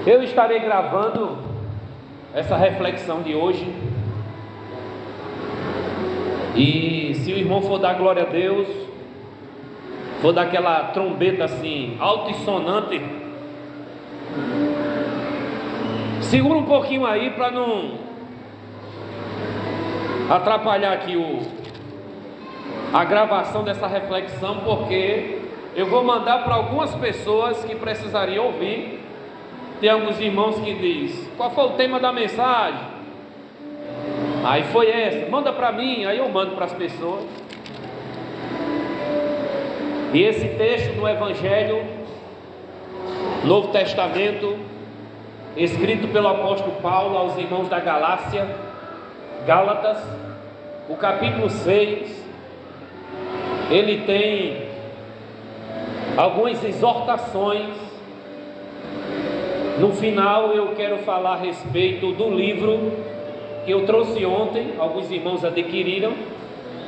Eu estarei gravando essa reflexão de hoje, e se o irmão for dar glória a Deus, for dar aquela trombeta assim, altissonante, segura um pouquinho aí para não atrapalhar aqui a gravação dessa reflexão, porque eu vou mandar para algumas pessoas que precisariam ouvir. Tem alguns irmãos que diz: qual foi o tema da mensagem? Aí foi essa, manda para mim. Aí eu mando para as pessoas. E esse texto no Evangelho, Novo Testamento, escrito pelo apóstolo Paulo aos irmãos da Galácia, Gálatas, o capítulo 6, ele tem algumas exortações. No final eu quero falar a respeito do livro que eu trouxe ontem, alguns irmãos adquiriram,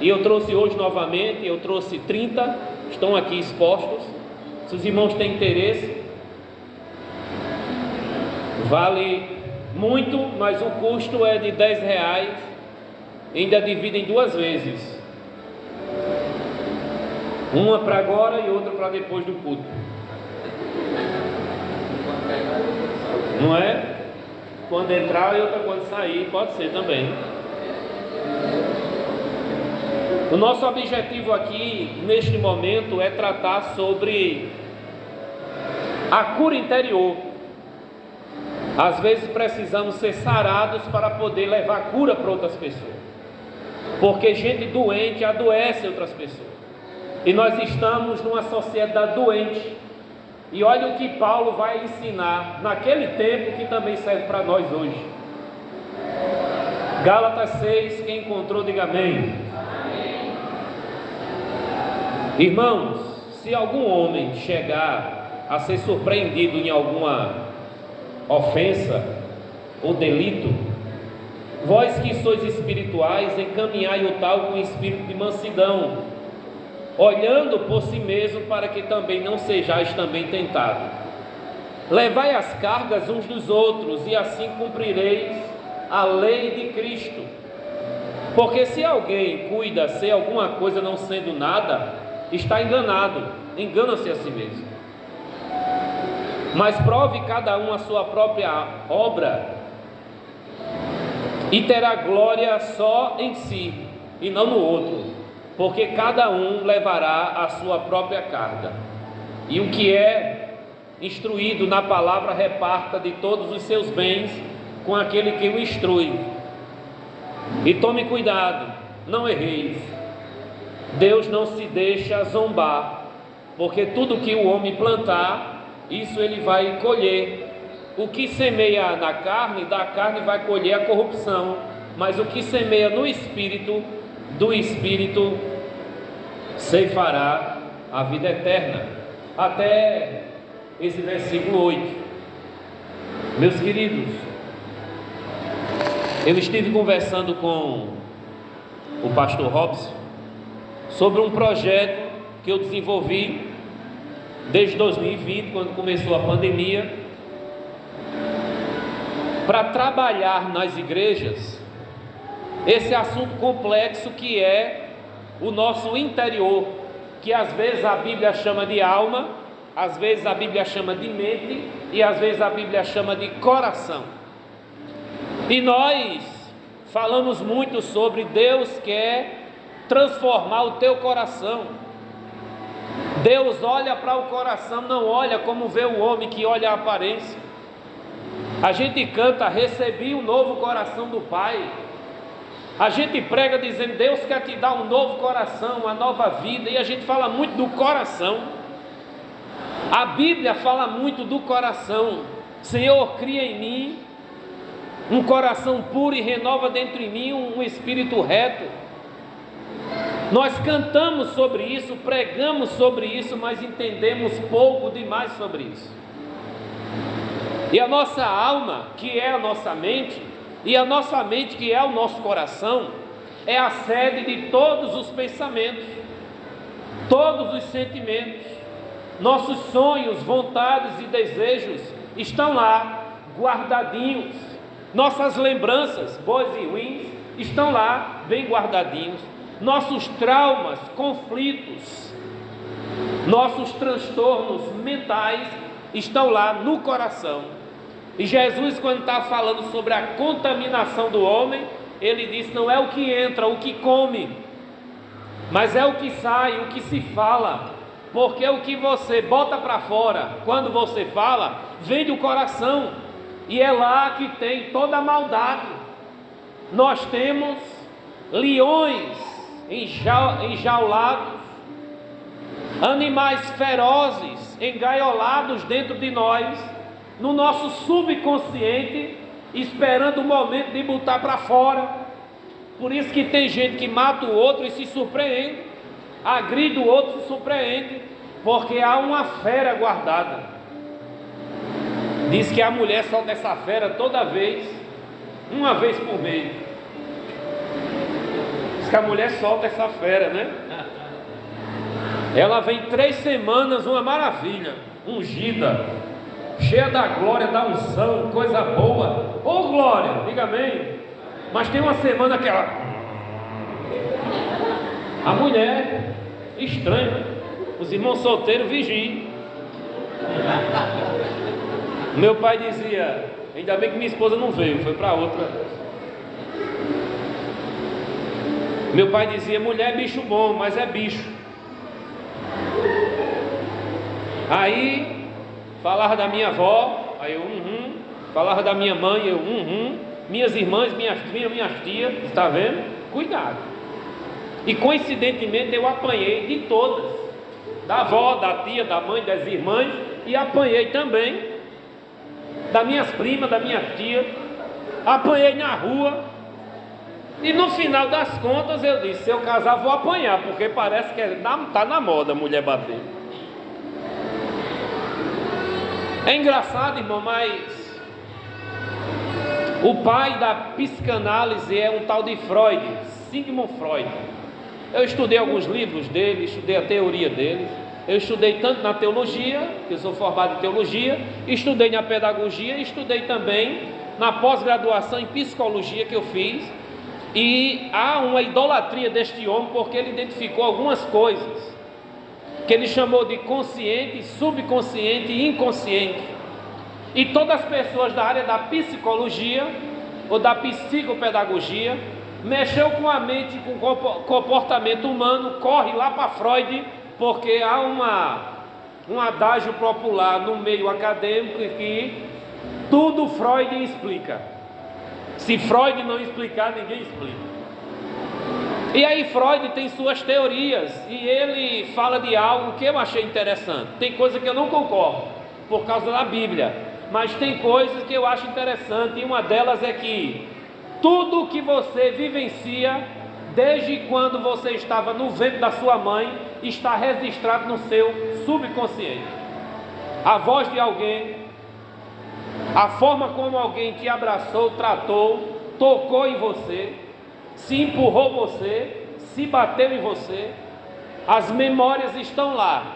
e eu trouxe hoje novamente. Eu trouxe 30, estão aqui expostos. Se os irmãos têm interesse, vale muito, mas o custo é de R$10, ainda dividem duas vezes, uma para agora e outra para depois do culto, não é? Quando entrar e outra quando sair, pode ser também. O nosso objetivo aqui, neste momento, é tratar sobre a cura interior. Às vezes precisamos ser sarados para poder levar cura para outras pessoas, porque gente doente adoece outras pessoas, e nós estamos numa sociedade doente. E olha o que Paulo vai ensinar naquele tempo, que também serve para nós hoje. Gálatas 6, quem encontrou, diga amém. Amém. Irmãos, se algum homem chegar a ser surpreendido em alguma ofensa ou delito, vós que sois espirituais, encaminhai o tal com espírito de mansidão, olhando por si mesmo, para que também não sejais também tentados. Levai as cargas uns dos outros, e assim cumprireis a lei de Cristo. Porque se alguém cuida ser alguma coisa não sendo nada, está enganado, engana-se a si mesmo. Mas prove cada um a sua própria obra, e terá glória só em si, e não no outro, porque cada um levará a sua própria carga. E o que é instruído na palavra, reparta de todos os seus bens com aquele que o instrui. E tome cuidado, não erreis. Deus não se deixa zombar, porque tudo que o homem plantar, isso ele vai colher. O que semeia na carne, da carne vai colher a corrupção, mas o que semeia no Espírito, do Espírito ceifará a vida eterna. Até esse versículo 8. Meus queridos, eu estive conversando com o pastor Robson sobre um projeto que eu desenvolvi desde 2020, quando começou a pandemia, para trabalhar nas igrejas esse assunto complexo que é o nosso interior, que às vezes a Bíblia chama de alma, às vezes a Bíblia chama de mente, e às vezes a Bíblia chama de coração. E nós falamos muito sobre Deus quer transformar o teu coração. Deus olha para o coração, não olha como vê o homem, que olha a aparência. A gente canta: recebi um novo coração do Pai. A gente prega dizendo: Deus quer te dar um novo coração, uma nova vida. E a gente fala muito do coração. A Bíblia fala muito do coração. Senhor, cria em mim um coração puro e renova dentro de mim um espírito reto. Nós cantamos sobre isso, pregamos sobre isso, mas entendemos pouco demais sobre isso. E a nossa alma, que é a nossa mente, e a nossa mente, que é o nosso coração, é a sede de todos os pensamentos, todos os sentimentos. Nossos sonhos, vontades e desejos estão lá. guardadinhos. Nossas lembranças, boas e ruins, estão lá bem guardadinhos. Nossos traumas, conflitos, nossos transtornos mentais estão lá no coração. E Jesus, quando está falando sobre a contaminação do homem, ele diz: não é o que entra, o que come, mas é o que sai, o que se fala. Porque o que você bota para fora, quando você fala, vem do coração. E é lá que tem toda a maldade. Nós temos leões enjaulados, animais ferozes engaiolados dentro de nós, no nosso subconsciente, esperando o momento de botar para fora. Por isso que tem gente que mata o outro e se surpreende, agride o outro e se surpreende, porque há uma fera guardada. Diz que a mulher solta essa fera toda vez, uma vez por mês. Diz que a mulher solta essa fera, né? Ela vem 3 semanas, uma maravilha, ungida, cheia da glória, da unção, coisa boa. Ô glória, diga amém. Mas tem uma semana que ela... A mulher, estranho, né? Os irmãos solteiros vigiem. Meu pai dizia: ainda bem que minha esposa não veio, foi para outra. Meu pai dizia: mulher é bicho bom, mas é bicho. Aí falava da minha avó, aí eu falava da minha mãe, eu minhas irmãs, minhas tias, está vendo? Cuidado. E coincidentemente eu apanhei de todas, da avó, da tia, da mãe, das irmãs, e apanhei também das minhas primas, da minha tia, apanhei na rua. E no final das contas eu disse: se eu casar vou apanhar, porque parece que está na moda mulher bater. É engraçado, irmão, mas o pai da psicanálise é um tal de Freud, Sigmund Freud. Eu estudei alguns livros dele, estudei a teoria dele. Eu estudei tanto na teologia, que eu sou formado em teologia, estudei na pedagogia, estudei também na pós-graduação em psicologia que eu fiz. E há uma idolatria deste homem, porque ele identificou algumas coisas que ele chamou de consciente, subconsciente e inconsciente. E todas as pessoas da área da psicologia ou da psicopedagogia mexeu com a mente, com o comportamento humano, corre lá para Freud, porque há um adágio popular no meio acadêmico que tudo Freud explica. Se Freud não explicar, ninguém explica. E aí Freud tem suas teorias, e ele fala de algo que eu achei interessante. Tem coisa que eu não concordo, por causa da Bíblia, mas tem coisas que eu acho interessante, e uma delas é que tudo que você vivencia, desde quando você estava no ventre da sua mãe, está registrado no seu subconsciente. A voz de alguém, a forma como alguém te abraçou, tratou, tocou em você, se empurrou você, se bateu em você, as memórias estão lá.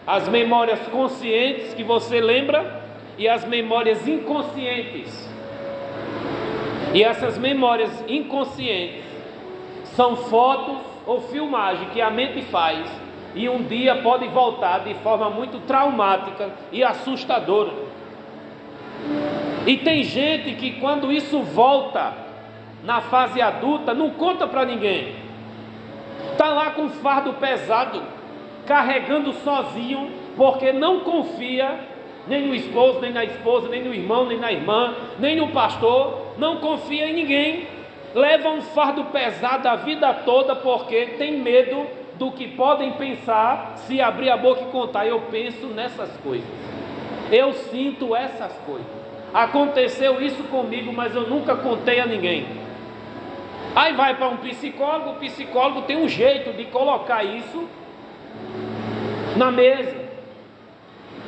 As memórias conscientes que você lembra e as memórias inconscientes. E essas memórias inconscientes são fotos ou filmagem que a mente faz e um dia pode voltar de forma muito traumática e assustadora. E tem gente que quando isso volta na fase adulta não conta para ninguém. Está lá com um fardo pesado, carregando sozinho, porque não confia nem no esposo, nem na esposa, nem no irmão, nem na irmã, nem no pastor, não confia em ninguém. Leva um fardo pesado a vida toda porque tem medo do que podem pensar se abrir a boca e contar. Eu penso nessas coisas, eu sinto essas coisas, aconteceu isso comigo, mas eu nunca contei a ninguém. Aí vai para um psicólogo, o psicólogo tem um jeito de colocar isso na mesa.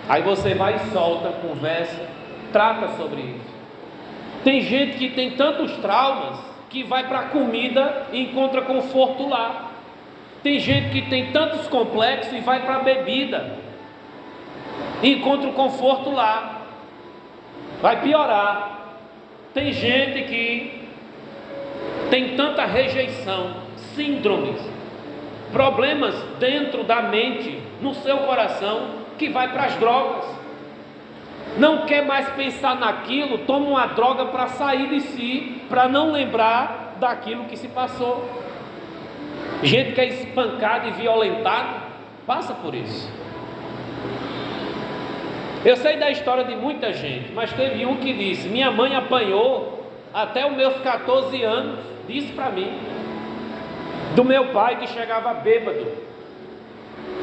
Aí você vai e solta, conversa, trata sobre isso. Tem gente que tem tantos traumas que vai para a comida e encontra conforto lá. Tem gente que tem tantos complexos e vai para a bebida e encontra o conforto lá. vai piorar. Tem gente que tem tanta rejeição, síndromes, problemas dentro da mente, no seu coração, que vai para as drogas. Não quer mais pensar naquilo, toma uma droga para sair de si, para não lembrar daquilo que se passou. Gente que é espancada e violentada, passa por isso. Eu sei da história de muita gente, mas teve um que disse: minha mãe apanhou até os meus 14 anos, disse para mim, do meu pai que chegava bêbado.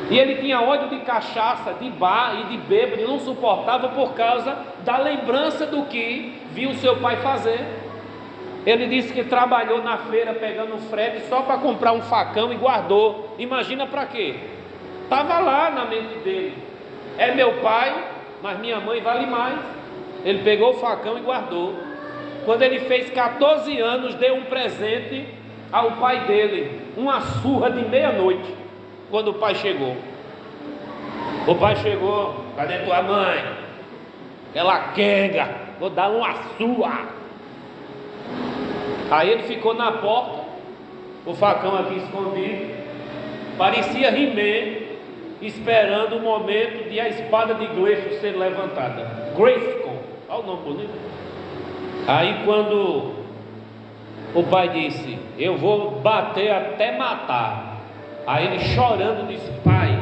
E ele tinha ódio de cachaça, de bar e de bêbado, e não suportava por causa da lembrança do que viu seu pai fazer. Ele disse que trabalhou na feira pegando frete só para comprar um facão e guardou. Imagina para quê? Estava lá na mente dele: é meu pai, mas minha mãe vale mais. Ele pegou o facão e guardou. Quando ele fez 14 anos, deu um presente ao pai dele, uma surra de meia-noite. Quando o pai chegou, cadê tua mãe? Ela quenga, vou dar uma surra. Aí ele ficou na porta, o facão aqui escondido, parecia He-Man, esperando o momento de a espada de Gleice ser levantada. Grayskull, olha o nome bonito. Aí quando o pai disse: eu vou bater até matar. Aí ele chorando disse: pai,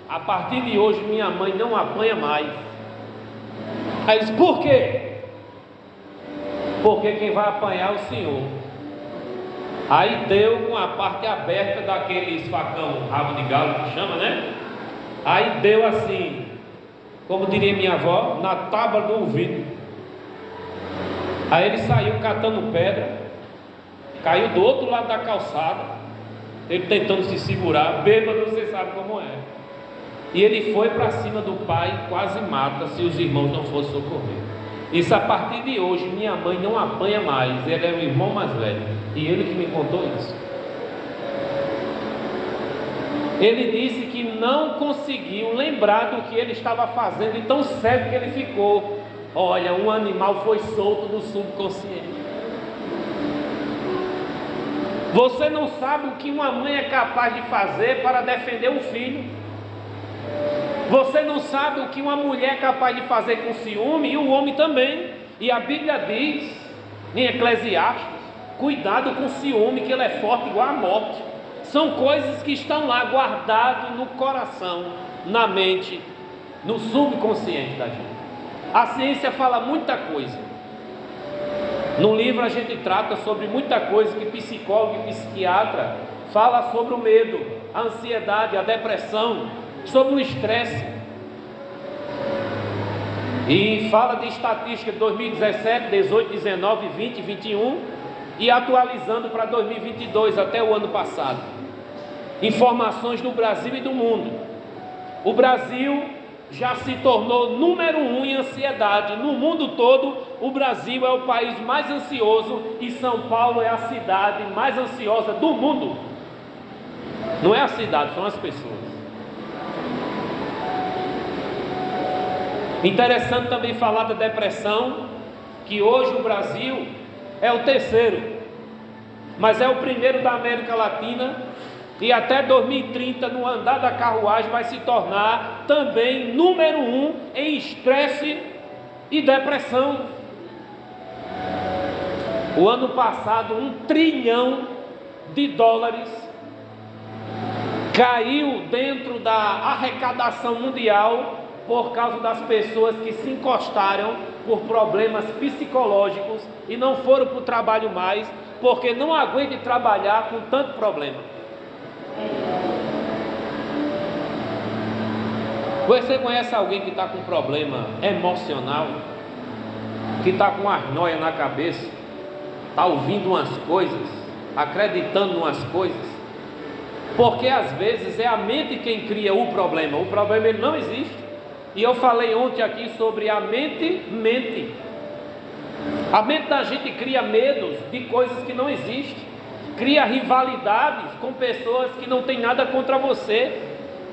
a partir de hoje minha mãe não apanha mais. Aí ele disse: por quê? Porque quem vai apanhar é o senhor. Aí deu com a parte aberta daqueles facão, rabo de galo que chama, né? Aí deu assim, como diria minha avó, na tábua do ouvido. Aí ele saiu catando pedra, caiu do outro lado da calçada, ele tentando se segurar, bêbado, você sabe como é. E ele foi para cima do pai e quase mata se os irmãos não fossem socorrer. Isso a partir de hoje, minha mãe não apanha mais, ele é o irmão mais velho. E ele que me contou isso. Ele disse que não conseguiu lembrar do que ele estava fazendo, e tão cego que ele ficou. Olha, um animal foi solto do subconsciente. Você não sabe o que uma mãe é capaz de fazer para defender um filho. Você não sabe o que uma mulher é capaz de fazer com ciúme, e o homem também. E a Bíblia diz, em Eclesiastes, cuidado com o ciúme, que ele é forte igual a morte. São coisas que estão lá guardadas no coração, na mente, no subconsciente da gente. A ciência fala muita coisa. No livro a gente trata sobre muita coisa que psicólogo e psiquiatra fala sobre o medo, a ansiedade, a depressão, sobre o estresse. E fala de estatística de 2017, 18, 19, 20, 21 e atualizando para 2022 até o ano passado. Informações do Brasil e do mundo. O Brasil já se tornou número 1 em ansiedade. No mundo todo, o Brasil é o país mais ansioso e São Paulo é a cidade mais ansiosa do mundo. Não é a cidade, são as pessoas. Interessante também falar da depressão, que hoje o Brasil é o terceiro, mas é o primeiro da América Latina, e até 2030, no andar da carruagem, vai se tornar também número 1 em estresse e depressão. O ano passado, $1 trilhão caiu dentro da arrecadação mundial por causa das pessoas que se encostaram por problemas psicológicos e não foram para o trabalho mais, porque não aguentam trabalhar com tanto problema. Você conhece alguém que está com problema emocional, que está com as noias na cabeça, está ouvindo umas coisas, acreditando em umas coisas? Porque às vezes é a mente quem cria o problema ele não existe. E eu falei ontem aqui sobre a mente. A mente da gente cria medos de coisas que não existem, cria rivalidades com pessoas que não tem nada contra você.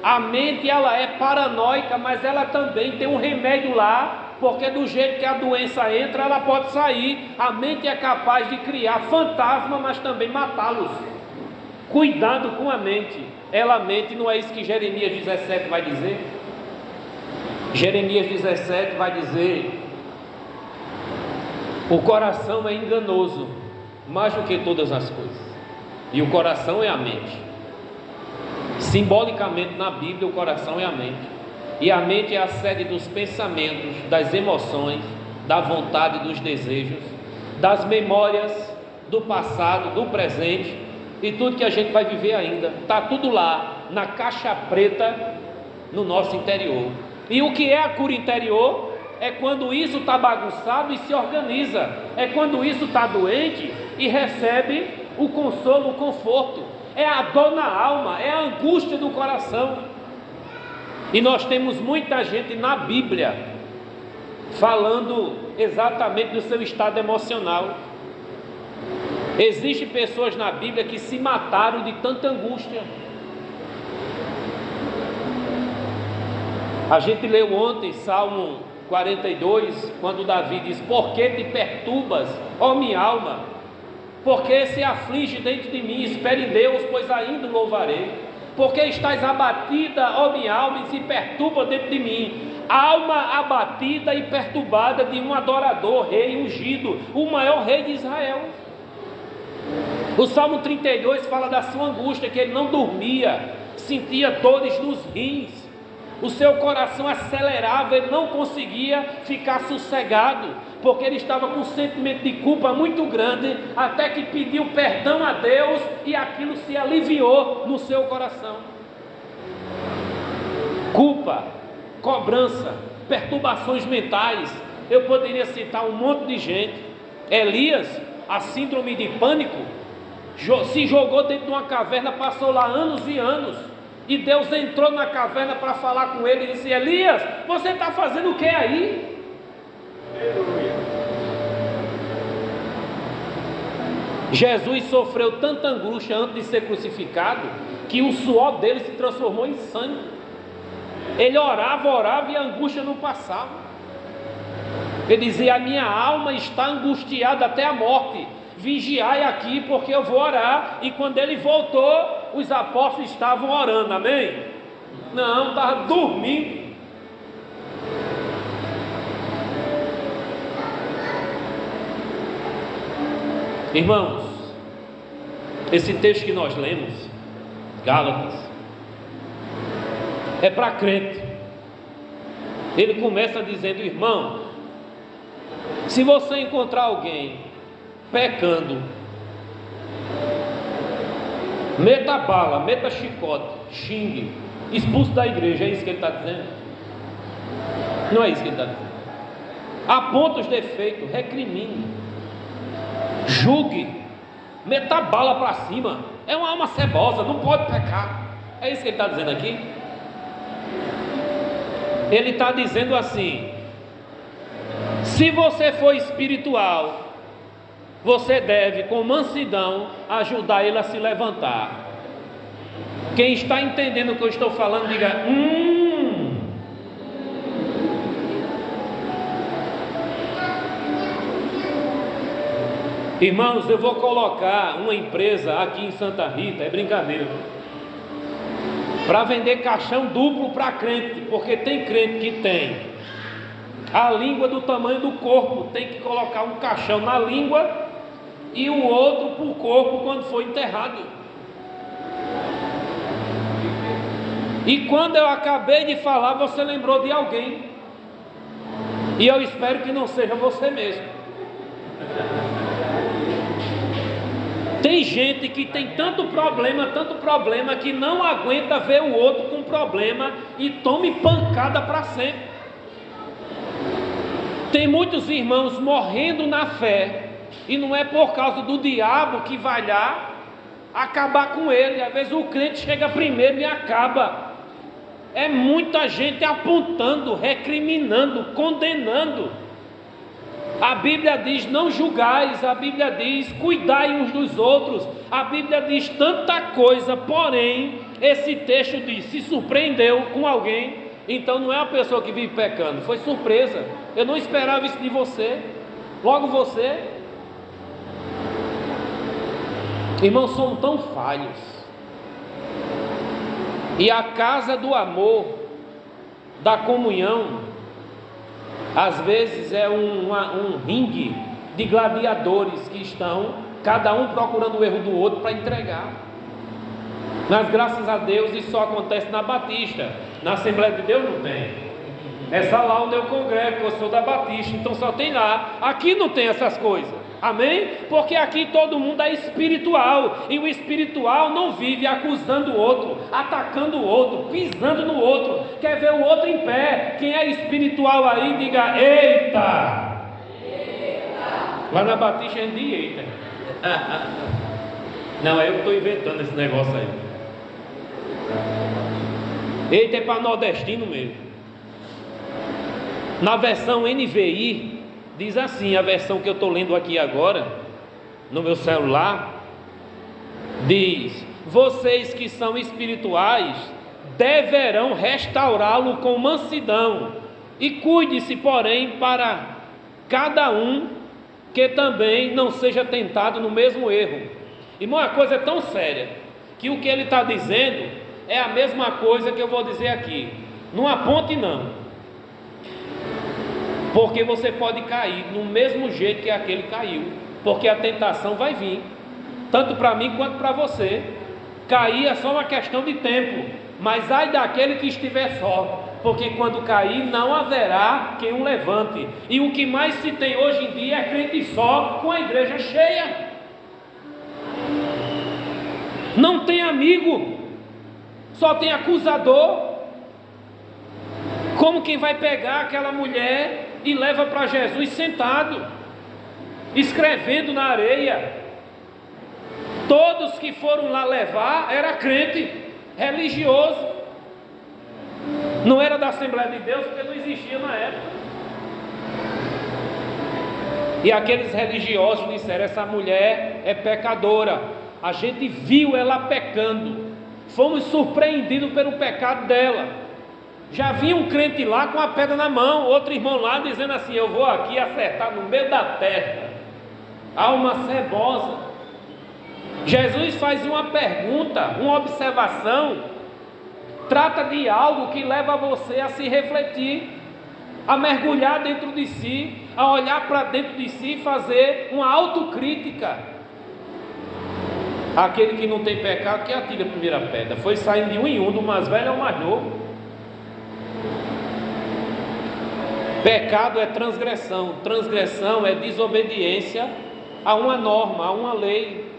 A mente, ela é paranoica, mas ela também tem um remédio lá porque do jeito que a doença entra, ela pode sair. A mente é capaz de criar fantasma, mas também matá-los. Cuidado com a mente. Ela mente, não é isso que Jeremias 17 vai dizer? Jeremias 17 vai dizer: o coração é enganoso mais do que todas as coisas, e o coração é a mente. Simbolicamente na Bíblia, o coração é a mente, e a mente é a sede dos pensamentos, das emoções, da vontade, dos desejos, das memórias do passado, do presente e tudo que a gente vai viver ainda. Está tudo lá na caixa preta no nosso interior. E o que é a cura interior? É quando isso está bagunçado e se organiza. É quando isso está doente e recebe o consolo, o conforto. É a dor na alma, é a angústia do coração. E nós temos muita gente na Bíblia falando exatamente do seu estado emocional. Existem pessoas na Bíblia que se mataram de tanta angústia. A gente leu ontem Salmo 42, quando Davi diz: por que te perturbas, ó minha alma? Por que se aflige dentro de mim? Espere em Deus, pois ainda o louvarei. Por que estás abatida, ó minha alma, e se perturba dentro de mim? Alma abatida e perturbada de um adorador, rei ungido, o maior rei de Israel. O Salmo 32 fala da sua angústia, que ele não dormia, sentia dores nos rins, o seu coração acelerava, ele não conseguia ficar sossegado, porque ele estava com um sentimento de culpa muito grande, até que pediu perdão a Deus e aquilo se aliviou no seu coração. Culpa, cobrança, perturbações mentais, eu poderia citar um monte de gente. Elias, a síndrome de pânico, se jogou dentro de uma caverna, passou lá anos e anos, e Deus entrou na caverna para falar com ele e disse: Elias, você está fazendo o que aí? Jesus sofreu tanta angústia antes de ser crucificado, que o suor dele se transformou em sangue. Ele orava e a angústia não passava. Ele dizia: a minha alma está angustiada até a morte, vigiai aqui porque eu vou orar. E quando ele voltou, os apóstolos estavam orando, amém? Não, estavam dormindo. Irmãos, esse texto que nós lemos, Gálatas, é para crente. Ele começa dizendo: irmão, se você encontrar alguém pecando, meta bala, meta chicote, xingue, expulse da igreja. É isso que ele está dizendo? Não é isso que ele está dizendo. Aponta os defeitos, recrimine, julgue, meta bala para cima. É uma alma cebosa, não pode pecar. É isso que ele está dizendo aqui. Ele está dizendo assim: se você for espiritual, você deve com mansidão ajudar ele a se levantar. Quem está entendendo o que eu estou falando, diga Irmãos, eu vou colocar uma empresa aqui em Santa Rita, é brincadeira, para vender caixão duplo para crente, porque tem crente que tem a língua do tamanho do corpo, tem que colocar um caixão na língua e o outro para o corpo quando for enterrado. E quando eu acabei de falar, você lembrou de alguém, e eu espero que não seja você mesmo. Tem gente que tem tanto problema, que não aguenta ver o outro com problema e tome pancada para sempre. Tem muitos irmãos morrendo na fé, e não é por causa do diabo que vai lá acabar com ele. Às vezes o crente chega primeiro e acaba. É muita gente apontando, recriminando, condenando. A Bíblia diz: não julgais. A Bíblia diz: cuidai uns dos outros. A Bíblia diz tanta coisa, porém esse texto diz: se surpreendeu com alguém, Então não é a pessoa que vive pecando, foi surpresa. Eu não esperava isso de você. Logo você. Irmãos, somos tão falhos. E a casa do amor, da comunhão, às vezes é um ringue de gladiadores que estão, cada um procurando o erro do outro para entregar. Mas graças a Deus isso só acontece na Batista. Na Assembleia de Deus não tem. É só lá onde eu congrego, eu sou da Batista, então só tem lá. Aqui não tem essas coisas. Amém? Porque aqui todo mundo é espiritual. E o espiritual não vive acusando o outro, atacando o outro, pisando no outro. Quer ver o outro em pé. Quem é espiritual aí, diga eita. Lá na Batista é de eita. Não, é eu que estou inventando esse negócio aí. Eita é para nordestino mesmo. Na versão NVI, diz assim, a versão que eu estou lendo aqui agora, no meu celular, diz: vocês que são espirituais, deverão restaurá-lo com mansidão, e cuide-se, porém, para cada um, que também não seja tentado no mesmo erro. Irmão, a coisa é tão séria, que o que ele está dizendo é a mesma coisa que eu vou dizer aqui. Não aponte não, porque você pode cair no mesmo jeito que aquele caiu, porque a tentação vai vir, tanto para mim quanto para você. Cair é só uma questão de tempo, mas ai daquele que estiver só, porque quando cair não haverá quem o levante. E o que mais se tem hoje em dia é crente só, com a igreja cheia. Não tem amigo, só tem acusador. Como quem vai pegar aquela mulher e leva para Jesus sentado, escrevendo na areia. Todos que foram lá levar era crente, religioso. Não era da Assembleia de Deus, porque não existia na época. E aqueles religiosos disseram: essa mulher é pecadora. A gente viu ela pecando, fomos surpreendidos pelo pecado dela. Já vinha um crente lá com a pedra na mão, outro irmão lá dizendo assim: eu vou aqui acertar no meio da testa. Alma cebosa. Jesus faz uma pergunta, uma observação, trata de algo que leva você a se refletir, a mergulhar dentro de si, a olhar para dentro de si e fazer uma autocrítica. Aquele que não tem pecado, que atire a primeira pedra. Foi saindo de um em um, do mais velho ao mais novo. Pecado é transgressão, transgressão é desobediência a uma norma, a uma lei.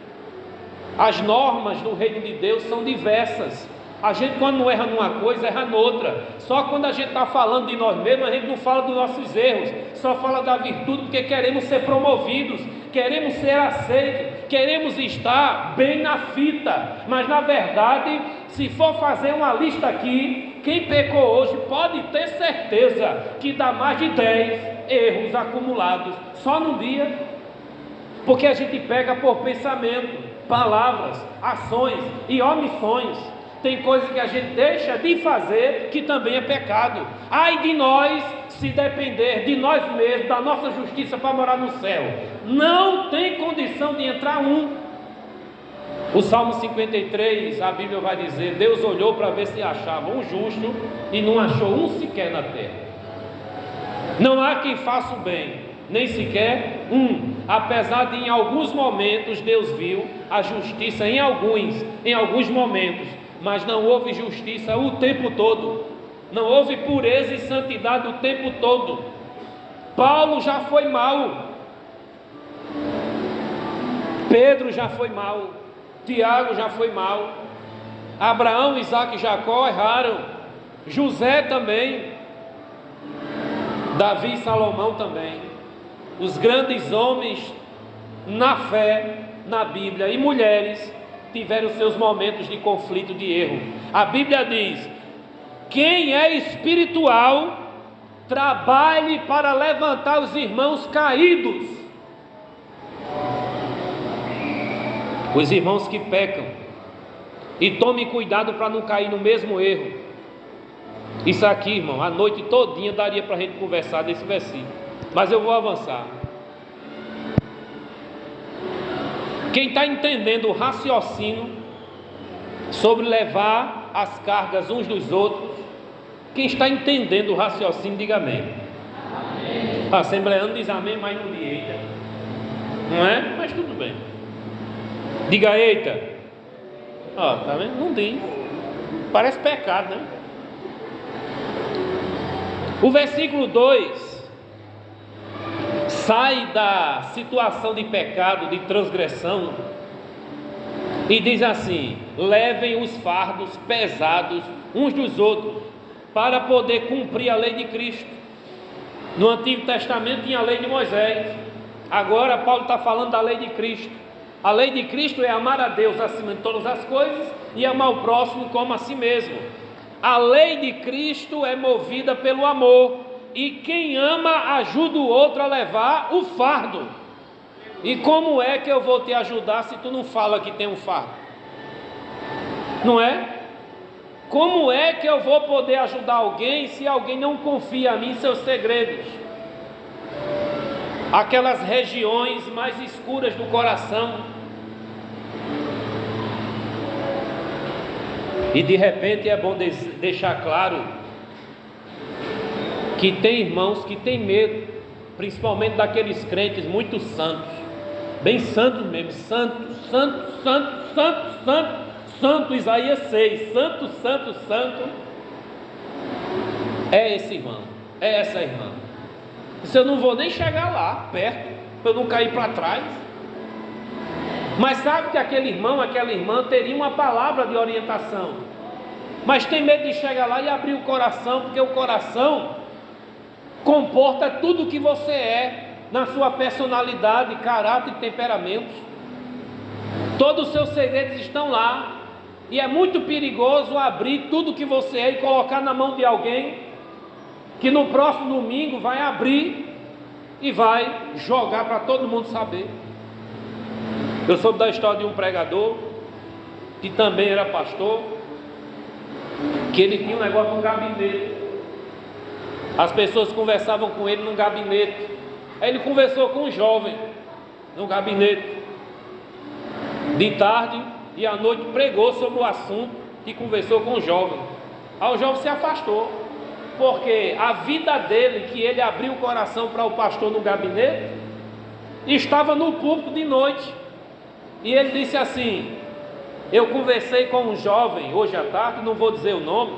As normas do reino de Deus são diversas. A gente, quando não erra numa coisa, erra noutra. Só quando a gente está falando de nós mesmos, a gente não fala dos nossos erros, só fala da virtude, porque queremos ser promovidos, queremos ser aceitos, queremos estar bem na fita. Mas na verdade, se for fazer uma lista aqui, quem pecou hoje pode ter certeza que dá mais de 10 erros acumulados só num dia, porque a gente pega por pensamento, palavras, ações e omissões. Tem coisa que a gente deixa de fazer que também é pecado. Ai de nós, se depender de nós mesmos, da nossa justiça para morar no céu. Não tem condição de entrar um. O Salmo 53, a Bíblia vai dizer: Deus olhou para ver se achava um justo e não achou um sequer na terra. Não há quem faça o bem, nem sequer um. Apesar de em alguns momentos Deus viu a justiça em alguns momentos, mas não houve justiça o tempo todo. Não houve pureza e santidade o tempo todo. Paulo já foi mau, Pedro já foi mau, Tiago já foi mau, Abraão, Isaac e Jacó erraram, José também, Davi e Salomão também. Os grandes homens na fé, na Bíblia, e mulheres tiveram seus momentos de conflito, de erro. A Bíblia diz: quem é espiritual, trabalhe para levantar os irmãos caídos. Os irmãos que pecam, e tome cuidado para não cair no mesmo erro. Isso aqui, irmão, a noite todinha daria para a gente conversar desse versículo, mas eu vou avançar. Quem está entendendo o raciocínio sobre levar as cargas uns dos outros, quem está entendendo o raciocínio, diga amém. Amém. A assembleano diz amém, mas não diz eita. Não é? Mas tudo bem. Diga eita. Ó, tá vendo? Não diz. Parece pecado, né? O versículo 2 sai da situação de pecado, de transgressão, e diz assim: levem os fardos pesados uns dos outros, para poder cumprir a lei de Cristo. No Antigo Testamento tinha a lei de Moisés, agora Paulo está falando da lei de Cristo. A lei de Cristo é amar a Deus acima de todas as coisas e amar o próximo como a si mesmo. A lei de Cristo é movida pelo amor, e quem ama ajuda o outro a levar o fardo. E como é que eu vou te ajudar se tu não fala que tem um fardo? Não é? Como é que eu vou poder ajudar alguém se alguém não confia a mim seus segredos? Aquelas regiões mais escuras do coração. E de repente é bom deixar claro que tem irmãos que têm medo, principalmente daqueles crentes muito santos, bem santos mesmo, santo, santo, santo, santo, santo, santo, Isaías 6, santo, santo, santo. É esse irmão, é essa irmã. Isso eu não vou nem chegar lá perto, para eu não cair para trás. Mas sabe que aquele irmão, aquela irmã teria uma palavra de orientação, mas tem medo de chegar lá e abrir o coração, porque o coração comporta tudo o que você é, na sua personalidade, caráter e temperamentos. Todos os seus segredos estão lá, e é muito perigoso abrir tudo o que você é e colocar na mão de alguém que no próximo domingo vai abrir e vai jogar para todo mundo saber. Eu soube da história de um pregador que também era pastor, que ele tinha um negócio no gabinete. As pessoas conversavam com ele no gabinete. Aí ele conversou com um jovem no gabinete de tarde, e à noite pregou sobre o assunto e conversou com o jovem. Aí o jovem se afastou, porque a vida dele, que ele abriu o coração para o pastor no gabinete, estava no púlpito de noite. E ele disse assim: eu conversei com um jovem hoje à tarde, não vou dizer o nome,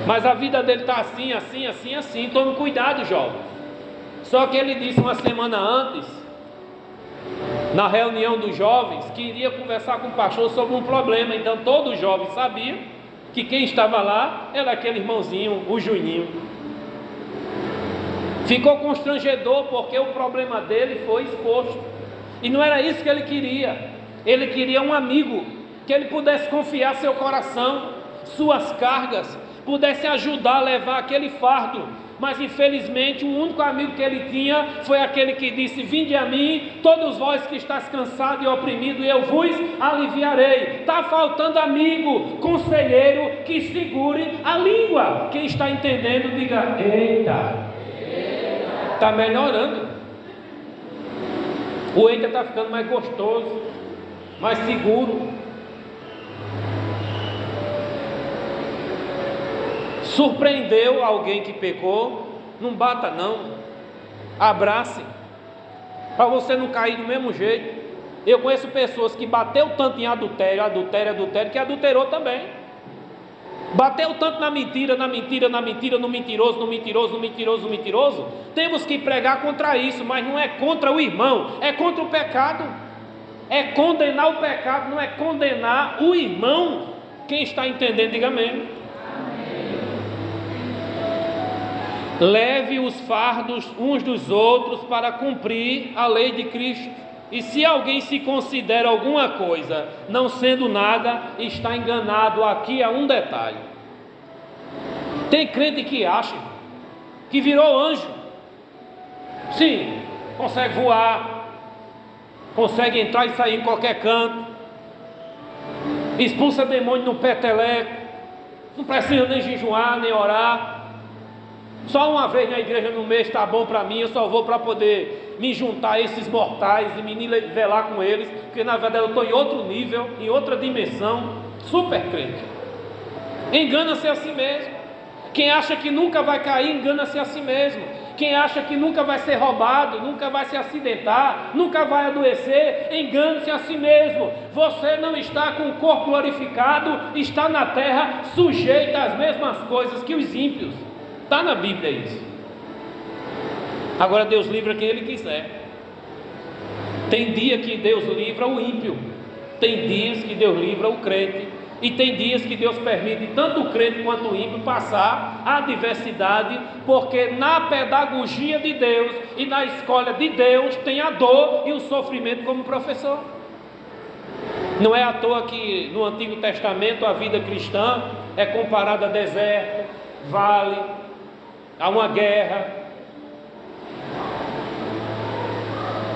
mas a vida dele está assim, assim, assim, assim, tome cuidado, jovem. Só que ele disse uma semana antes, na reunião dos jovens, que iria conversar com o pastor sobre um problema. Então todo jovem sabia que quem estava lá era aquele irmãozinho, o Juninho. Ficou constrangedor, porque o problema dele foi exposto, e não era isso que ele queria. Ele queria um amigo, que ele pudesse confiar seu coração, suas cargas, pudesse ajudar a levar aquele fardo. Mas infelizmente o único amigo que ele tinha foi aquele que disse: vinde a mim, todos vós que estáis cansados e oprimidos, e eu vos aliviarei. Está faltando amigo, conselheiro que segure a língua. Quem está entendendo, diga eita. Está melhorando. O eita está ficando mais gostoso, mais seguro. Surpreendeu alguém que pecou, não bata não, abrace, para você não cair do mesmo jeito. Eu conheço pessoas que bateu tanto em adultério, que adulterou também. Bateu tanto na mentira, no mentiroso. Temos que pregar contra isso, mas não é contra o irmão, é contra o pecado. É condenar o pecado, não é condenar o irmão. Quem está entendendo, diga amém. Leve os fardos uns dos outros para cumprir a lei de Cristo. E se alguém se considera alguma coisa, não sendo nada, está enganado. Aqui há um detalhe. Tem crente que acha que virou anjo. Sim, consegue voar, consegue entrar e sair em qualquer canto, expulsa demônio no peteleco, Não precisa nem jejuar, nem orar. Só uma vez na igreja no mês está bom para mim. Eu só vou para poder me juntar a esses mortais e me nivelar com eles, porque na verdade eu estou em outro nível, em outra dimensão. Super crente. Engana-se a si mesmo. Quem acha que nunca vai cair, engana-se a si mesmo. Quem acha que nunca vai ser roubado, nunca vai se acidentar, nunca vai adoecer, engana-se a si mesmo. Você não está com o corpo glorificado, está na terra sujeito às mesmas coisas que os ímpios. Está na Bíblia isso. Agora Deus livra quem Ele quiser. Tem dia que Deus livra o ímpio, tem dias que Deus livra o crente, e tem dias que Deus permite tanto o crente quanto o ímpio passar a adversidade, porque na pedagogia de Deus e na escolha de Deus tem a dor e o sofrimento como professor. Não é à toa que no Antigo Testamento a vida cristã é comparada a deserto, vale, a uma guerra.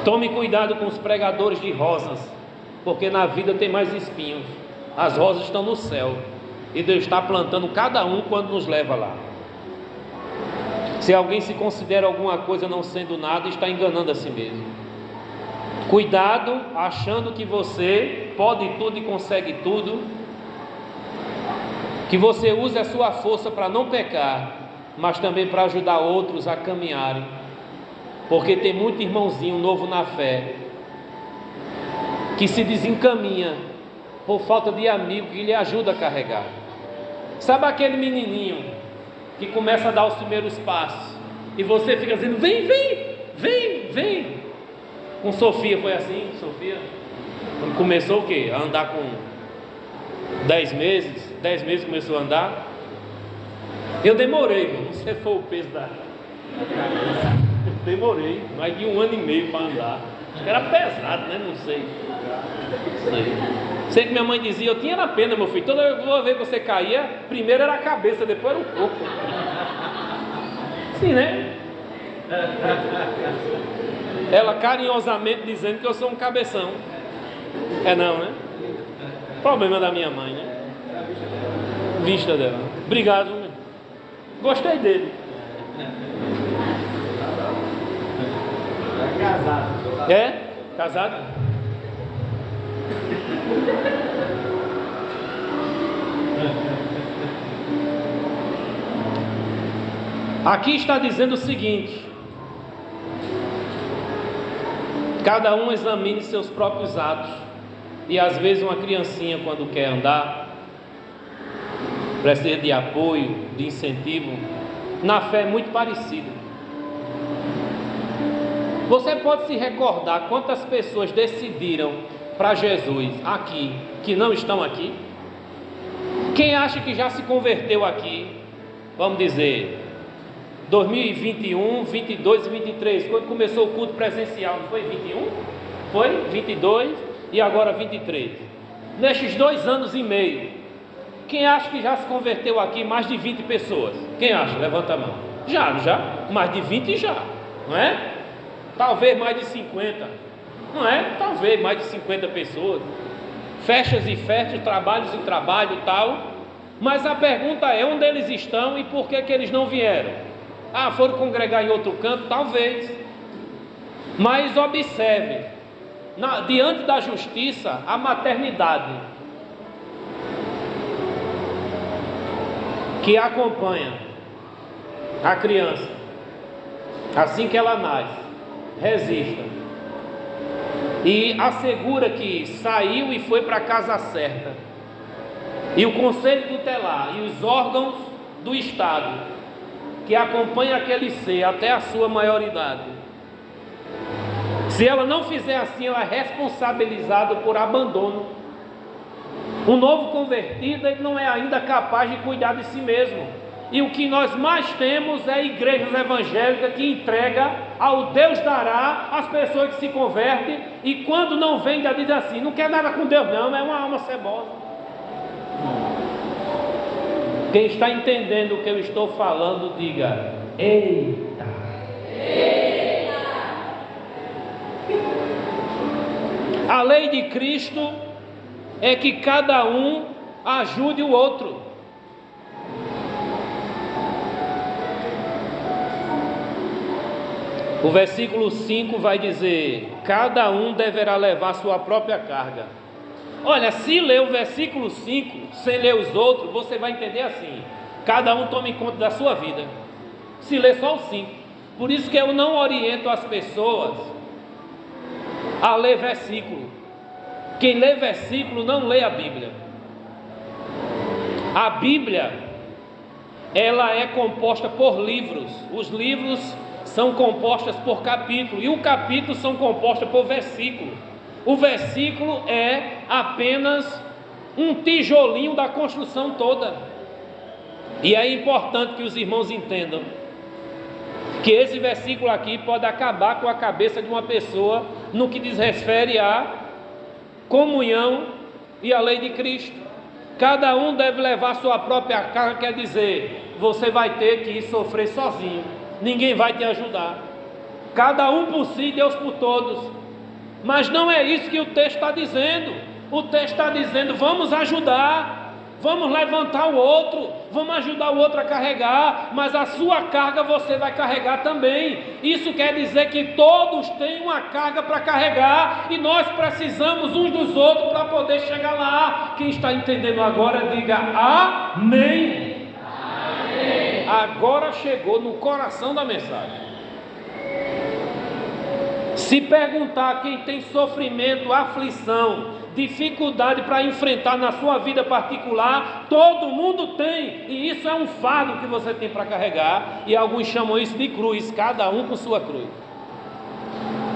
Tome cuidado com os pregadores de rosas, porque na vida tem mais espinhos. As rosas estão no céu e Deus está plantando cada um quando nos leva lá. Se alguém se considera alguma coisa não sendo nada, está enganando a si mesmo. Cuidado achando que você pode tudo e consegue tudo, que você use a sua força para não pecar, mas também para ajudar outros a caminharem, porque tem muito irmãozinho novo na fé que se desencaminha por falta de amigo que lhe ajuda a carregar. Sabe aquele menininho que começa a dar os primeiros passos e você fica dizendo: vem, vem, vem, vem. Com Sofia foi assim. Sofia, quando começou o quê? A andar com 10 meses começou a andar. Eu demorei, irmão. Não sei se foi o peso da... Demorei mais de 1 ano e meio para andar. Acho que era pesado, né? Não sei. Sei que minha mãe dizia: eu tinha na pena, meu filho. Toda vez que você caía, primeiro era a cabeça, depois era o corpo. Sim, né? Ela carinhosamente dizendo que eu sou um cabeção. É não, né? Problema da minha mãe, né? Vista dela. Obrigado, meu. Gostei dele. É casado. É? Casado? Aqui está dizendo o seguinte: cada um examine seus próprios atos. E às vezes uma criancinha, quando quer andar, precisa de apoio, de incentivo. Na fé é muito parecido. Você pode se recordar quantas pessoas decidiram para Jesus aqui, que não estão aqui? Quem acha que já se converteu aqui, vamos dizer, 2021, 22 e 23, quando começou o culto presencial, não foi 21? Foi 22 e agora 23. Nestes 2 anos e meio, quem acha que já se converteu aqui? Mais de 20 pessoas. Quem acha? Levanta a mão. Já, mais de 20 já, não é? Talvez mais de 50, não é? Talvez mais de 50 pessoas. Festas e festas, trabalhos e trabalho e tal. Mas a pergunta é: onde eles estão e por que eles não vieram? Ah, foram congregar em outro canto? Talvez. Mas observe, diante da justiça, a maternidade que acompanha a criança assim que ela nasce, resista e assegura que saiu e foi para a casa certa, e o conselho tutelar e os órgãos do Estado que acompanham aquele ser até a sua maioridade, se ela não fizer assim, ela é responsabilizada por abandono. Um novo convertido, ele não é ainda capaz de cuidar de si mesmo. E o que nós mais temos é igrejas evangélicas que entrega ao Deus dará as pessoas que se convertem, e quando não vem, ainda diz assim: não quer nada com Deus não, é uma alma cebosa. Quem está entendendo o que eu estou falando, diga: eita! Eita! A lei de Cristo é que cada um ajude o outro. O versículo 5 vai dizer: cada um deverá levar sua própria carga. Olha, se ler o versículo 5 sem ler os outros, você vai entender assim: cada um tome conta da sua vida. Se ler só o 5. Por isso que eu não oriento as pessoas a ler versículo. Quem lê versículo não lê a Bíblia. A Bíblia, ela é composta por livros. Os livros são compostos por capítulo, e o capítulo são compostos por versículo. O versículo é apenas um tijolinho da construção toda. E é importante que os irmãos entendam que esse versículo aqui pode acabar com a cabeça de uma pessoa no que diz refere à comunhão e à lei de Cristo. Cada um deve levar sua própria carga, quer dizer, você vai ter que ir sofrer sozinho, ninguém vai te ajudar. Cada um por si, Deus por todos. Mas não é isso que o texto está dizendo. O texto está dizendo: vamos ajudar, vamos levantar o outro, vamos ajudar o outro a carregar, mas a sua carga você vai carregar também. Isso quer dizer que todos têm uma carga para carregar, e nós precisamos uns dos outros para poder chegar lá. Quem está entendendo agora, diga amém. Amém. Agora chegou no coração da mensagem. Se perguntar quem tem sofrimento, aflição, dificuldade para enfrentar na sua vida particular, todo mundo tem, e isso é um fardo que você tem para carregar, e alguns chamam isso de cruz, cada um com sua cruz.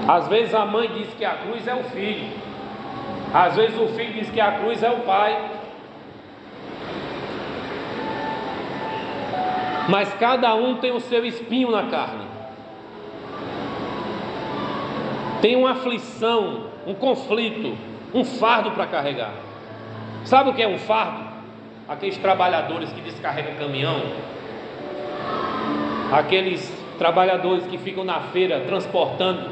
Às vezes a mãe diz que a cruz é o filho, às vezes o filho diz que a cruz é o pai, mas cada um tem o seu espinho na carne, tem uma aflição, um conflito, um fardo para carregar. Sabe o que é um fardo? Aqueles trabalhadores que descarregam caminhão, aqueles trabalhadores que ficam na feira transportando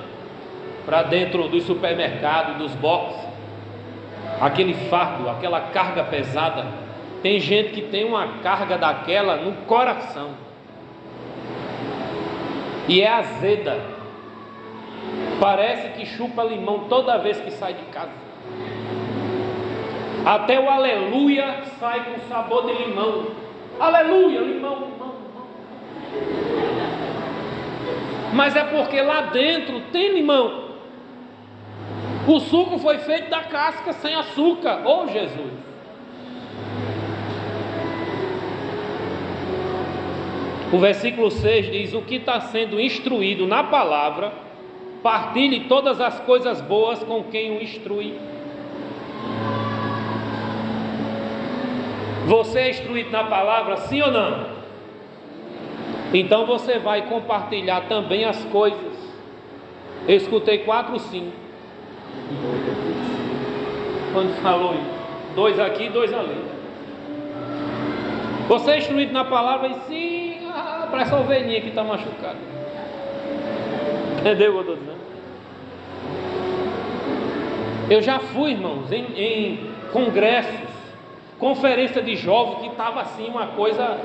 para dentro dos supermercados, dos boxes, aquele fardo, aquela carga pesada. Tem gente que tem uma carga daquela no coração e é azeda, parece que chupa limão toda vez que sai de casa. Até o aleluia sai com sabor de limão. Aleluia, limão, limão, limão. Mas é porque lá dentro tem limão. O suco foi feito da casca sem açúcar. Oh, Jesus! O versículo 6 diz: o que está sendo instruído na palavra, partilhe todas as coisas boas com quem o instrui. Você é instruído na palavra, sim ou não? Então você vai compartilhar também as coisas. Eu escutei 4 sim. Quando falou isso, 2 aqui, 2 ali. Você é instruído na palavra e sim, parece a ovelhinha que está machucada. Entendeu o que eu estou dizendo? Eu já fui, irmãos, em congressos, conferência de jovens, que estava assim uma coisa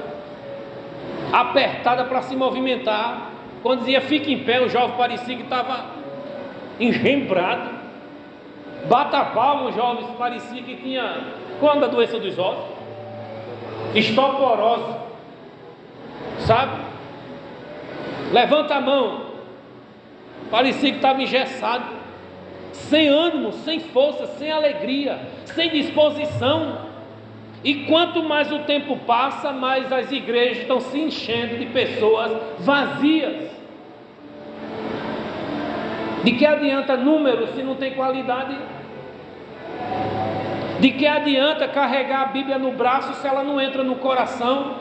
apertada para se movimentar. Quando dizia fica em pé, o jovem parecia que estava engembrado. Bata palma, o jovem parecia que tinha, quando a doença dos ossos, osteoporose, sabe? Levanta a mão, parecia que estava engessado, sem ânimo, sem força, sem alegria, sem disposição. E quanto mais o tempo passa, mais as igrejas estão se enchendo de pessoas vazias. De que adianta número se não tem qualidade? De que adianta carregar a Bíblia no braço se ela não entra no coração?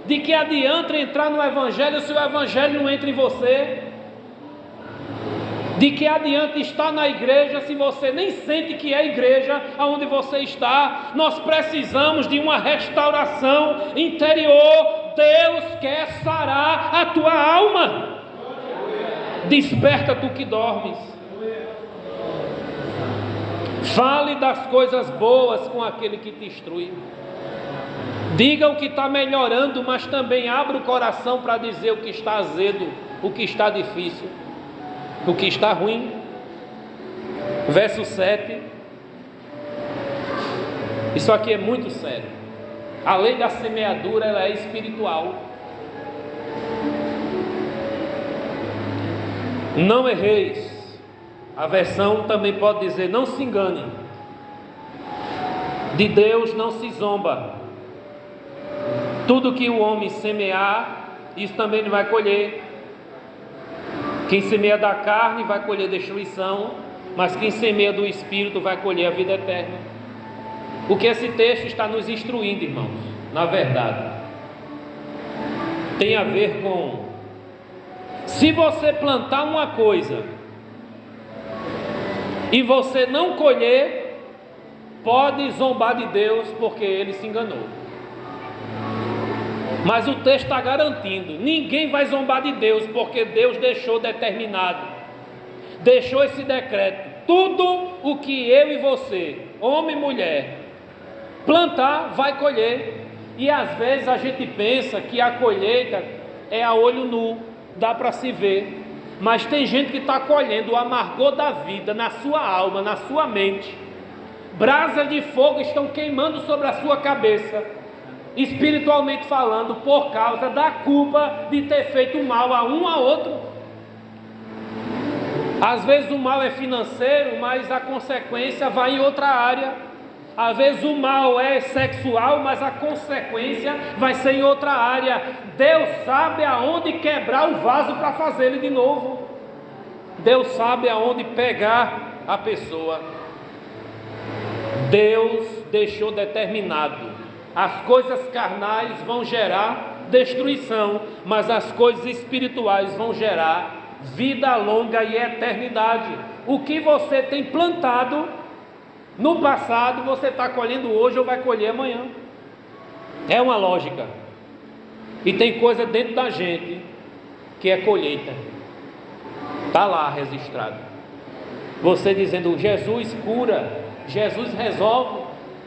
De que adianta entrar no Evangelho se o Evangelho não entra em você? De que adianta estar na igreja se você nem sente que é igreja aonde você está? Nós precisamos de uma restauração interior. Deus quer sarar a tua alma. Desperta tu que dormes. Fale das coisas boas com aquele que te instrui. Diga o que está melhorando, mas também abra o coração para dizer o que está azedo, o que está difícil. o que está ruim. Verso 7. Isso aqui é muito sério. A lei da semeadura, ela é espiritual. Não erreis. A versão também pode dizer: não se engane. De Deus não se zomba. Tudo que o homem semear, isso também ele vai colher. Quem semeia da carne vai colher destruição, mas quem semeia do Espírito vai colher a vida eterna. O que esse texto está nos instruindo, irmãos, na verdade, tem a ver com: se você plantar uma coisa e você não colher, pode zombar de Deus, porque ele se enganou. Mas o texto está garantindo: ninguém vai zombar de Deus, porque Deus deixou determinado, deixou esse decreto: tudo o que eu e você, homem e mulher, plantar, vai colher. E às vezes a gente pensa que a colheita é a olho nu, dá para se ver, mas tem gente que está colhendo o amargor da vida na sua alma, na sua mente. Brasas de fogo estão queimando sobre a sua cabeça, espiritualmente falando, por causa da culpa de ter feito mal a um a outro. Às vezes o mal é financeiro, mas a consequência vai em outra área. Às vezes o mal é sexual, mas a consequência vai ser em outra área. Deus sabe aonde quebrar o vaso para fazer ele de novo. Deus sabe aonde pegar a pessoa. Deus deixou determinado: as coisas carnais vão gerar destruição, mas as coisas espirituais vão gerar vida longa e eternidade. O que você tem plantado no passado, você está colhendo hoje ou vai colher amanhã. É uma lógica. E tem coisa dentro da gente que é colheita. Está lá registrado. Você dizendo: Jesus cura, Jesus resolve.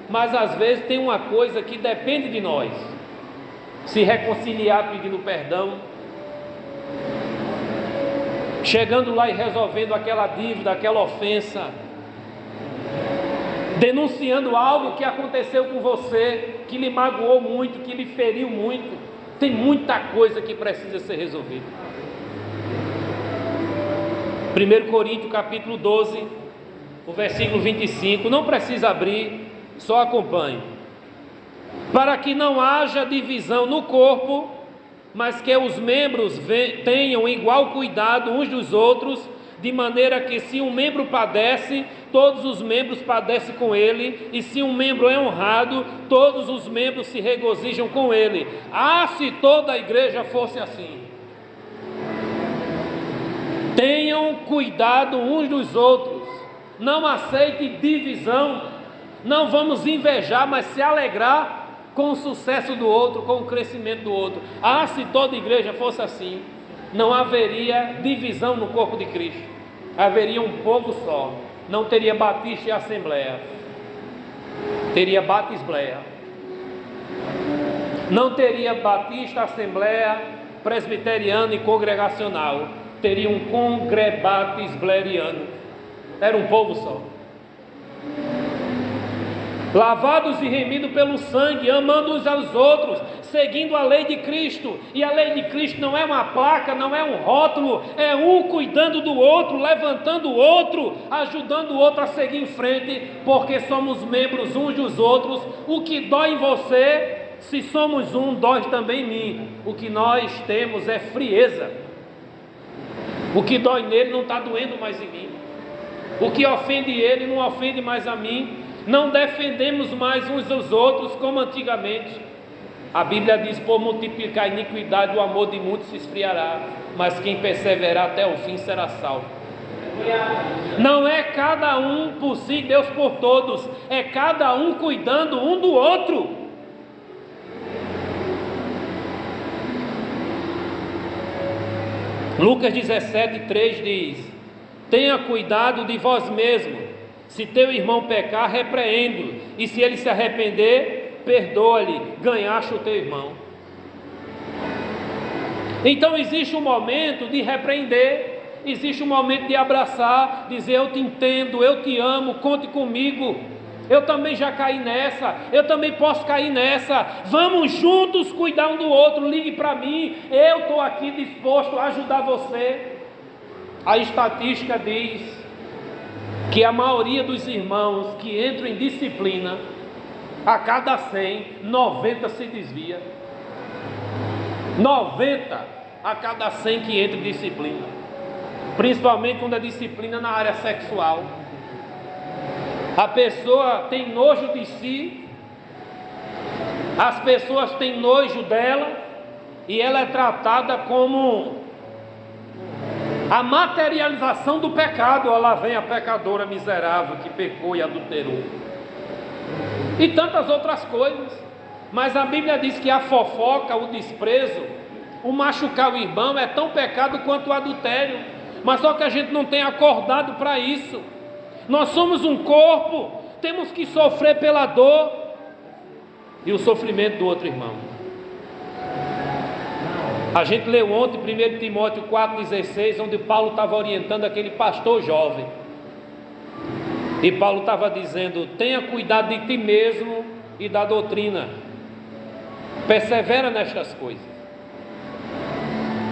Mas às vezes tem uma coisa que depende de nós: se reconciliar pedindo perdão, chegando lá e resolvendo aquela dívida, aquela ofensa, denunciando algo que aconteceu com você, que lhe magoou muito, que lhe feriu muito. Tem muita coisa que precisa ser resolvida. 1 Coríntios capítulo 12, o versículo 25, não precisa abrir, só acompanhe. Para que não haja divisão no corpo, mas que os membros tenham igual cuidado uns dos outros, de maneira que se um membro padece, todos os membros padecem com ele, e se um membro é honrado, todos os membros se regozijam com ele. Ah, se toda a igreja fosse assim! Tenham cuidado uns dos outros, não aceite divisão, não vamos invejar, mas se alegrar com o sucesso do outro, com o crescimento do outro. Ah, se toda a igreja fosse assim, não haveria divisão no corpo de Cristo, haveria um povo só, não teria batista e assembleia, teria batisbleia, não teria batista, assembleia, presbiteriano e congregacional, teria um congrebatisbleriano, era um povo só. Lavados e remidos pelo sangue, amando uns aos outros, seguindo a lei de Cristo. E a lei de Cristo não é uma placa, não é um rótulo, é um cuidando do outro, levantando o outro, ajudando o outro a seguir em frente, porque somos membros uns dos outros. O que dói em você, se somos um, dói também em mim. O que nós temos é frieza. O que dói nele não está doendo mais em mim. O que ofende ele não ofende mais a mim. Não defendemos mais uns aos outros como antigamente. A Bíblia diz: por multiplicar a iniquidade, o amor de muitos se esfriará, mas quem perseverar até o fim será salvo. Não é cada um por si, Deus por todos, é cada um cuidando um do outro. Lucas 17:3 diz: tenha cuidado de vós mesmos. Se teu irmão pecar, repreende-o, e se ele se arrepender, perdoa-lhe, ganhaste o teu irmão. Então existe um momento de repreender, existe um momento de abraçar, dizer: eu te entendo, eu te amo, conte comigo, eu também já caí nessa, eu também posso cair nessa, vamos juntos cuidar um do outro, ligue para mim, eu estou aqui disposto a ajudar você. A estatística diz que a maioria dos irmãos que entram em disciplina, a cada 100, 90 se desvia. 90 a cada 100 que entra em disciplina, principalmente quando a disciplina na área sexual. A pessoa tem nojo de si, as pessoas têm nojo dela, e ela é tratada como a materialização do pecado. Olha lá vem a pecadora miserável que pecou e adulterou, e tantas outras coisas. Mas a Bíblia diz que a fofoca, o desprezo, o machucar o irmão é tão pecado quanto o adultério. Mas só que a gente não tem acordado para isso. Nós somos um corpo, temos que sofrer pela dor e o sofrimento do outro irmão. A gente leu ontem 1 Timóteo 4,16, onde Paulo estava orientando aquele pastor jovem. E Paulo estava dizendo: tenha cuidado de ti mesmo e da doutrina. Persevera nestas coisas.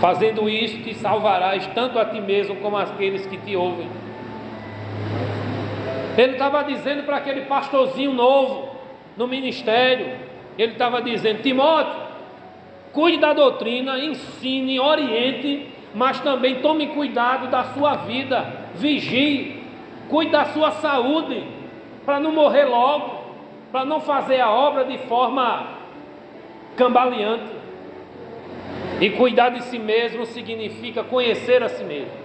Fazendo isso, te salvarás tanto a ti mesmo como aqueles que te ouvem. Ele estava dizendo para aquele pastorzinho novo no ministério, ele estava dizendo: Timóteo, cuide da doutrina, ensine, oriente, mas também tome cuidado da sua vida, vigie, cuide da sua saúde, para não morrer logo, para não fazer a obra de forma cambaleante. E cuidar de si mesmo significa conhecer a si mesmo.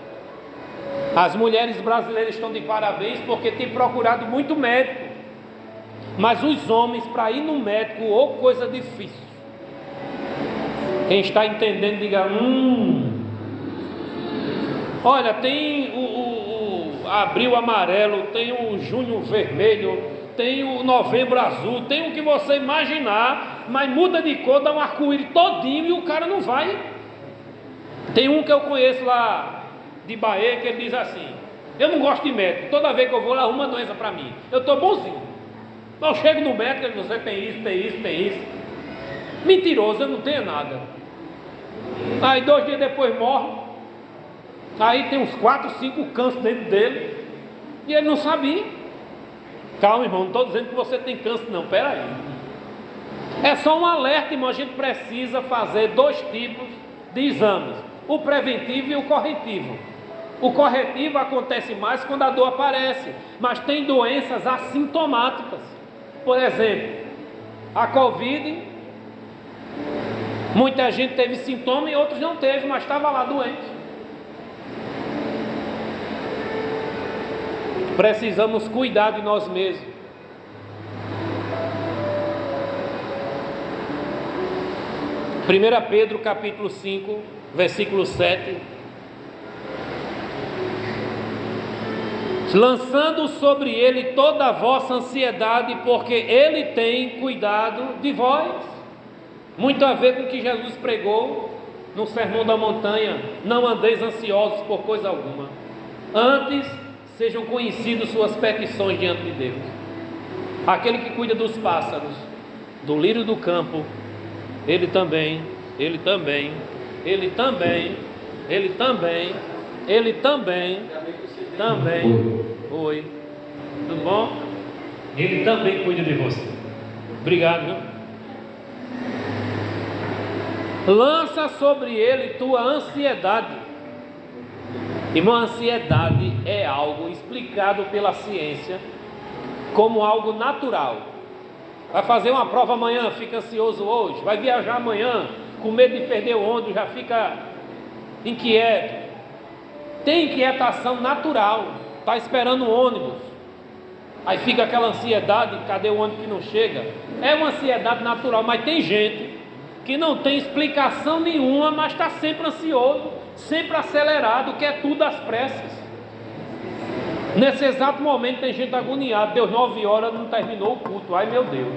As mulheres brasileiras estão de parabéns porque têm procurado muito médico, mas os homens, para ir no médico, ou coisa difícil. Quem está entendendo, diga: olha, tem o abril amarelo, tem o junho vermelho, tem o novembro azul, tem o que você imaginar, mas muda de cor, dá um arco-íris todinho e o cara não vai. Tem um que eu conheço lá de Bahia que ele diz assim: eu não gosto de médico, toda vez que eu vou lá arruma doença para mim, eu estou bonzinho. Eu chego no médico, ele diz: você tem isso, tem isso, tem isso. Mentiroso, eu não tenho nada. Aí 2 dias depois morre. Aí tem uns 4, 5 câncer dentro dele e ele não sabia. Calma, irmão, não estou dizendo que você tem câncer, não, peraí. É só um alerta, irmão. A gente precisa fazer 2 tipos de exames: o preventivo e o corretivo. O corretivo acontece mais quando a dor aparece, mas tem doenças assintomáticas. Por exemplo, a Covid, muita gente teve sintoma e outros não teve, mas estava lá doente. Precisamos cuidar de nós mesmos. Pedro capítulo 5, versículo 7. Lançando sobre ele toda a vossa ansiedade, porque ele tem cuidado de vós. Muito a ver com o que Jesus pregou no Sermão da Montanha: não andeis ansiosos por coisa alguma, antes sejam conhecidas suas petições diante de Deus. Aquele que cuida dos pássaros, do lírio do campo, ele também. Oi, tudo bom? Ele também cuida de você. Obrigado, viu? Lança sobre ele tua ansiedade. Irmão, a ansiedade é algo explicado pela ciência como algo natural. Vai fazer uma prova amanhã, fica ansioso hoje. Vai viajar amanhã, com medo de perder o ônibus, já fica inquieto. Tem inquietação natural. Está esperando o ônibus, aí fica aquela ansiedade: cadê o ônibus que não chega? É uma ansiedade natural. Mas tem gente que não tem explicação nenhuma, mas está sempre ansioso, sempre acelerado, quer tudo às pressas. Nesse exato momento tem gente agoniada: deu 9 horas, não terminou o culto. Ai meu Deus,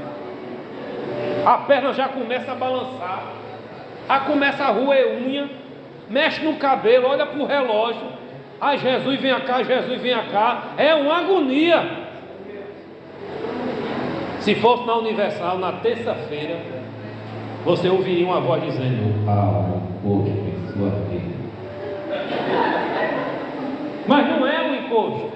a perna já começa a balançar, já começa a roer unha, mexe no cabelo, olha para o relógio. Ai, Jesus, vem cá, Jesus, vem cá. É uma agonia. Se fosse na Universal, na terça-feira, você ouviria uma voz dizendo: encosto em sua vida. Mas não é um encosto.